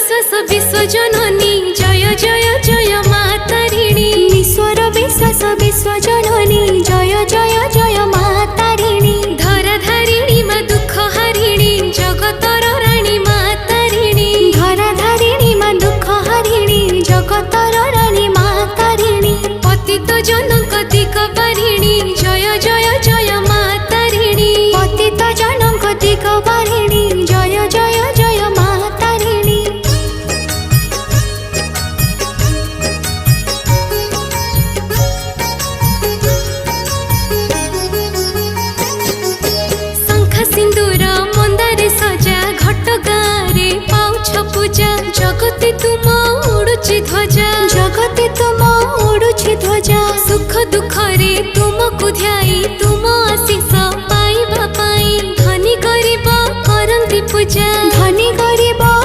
विश्वास विश्वजननी जय जय जय मा तारिणी ईश्वर विश्वास विश्वजननी जय जय जय मा तारिणी धराधारिणी मा दुख हारिणी जगतर राणी मा तारिणी धराधारिणी मा दुख हारिणी जगतर राणी मा तारिणी पतित जनक दिग बारिणी जय जय जय मा तारिणी पतित जनक दिग बारिणी जय जय जय मा तारिणी शंख सिंदूर मंदारे सजा घट गारे पाउछ पूजा जगते तुम उड़ुची ध्वजा जगते तुम उड़ुची ध्वजा सुख दुख रे तुमको ध्याई तुम आशीष पाइबा पाई धनी गरीब करंती पूजा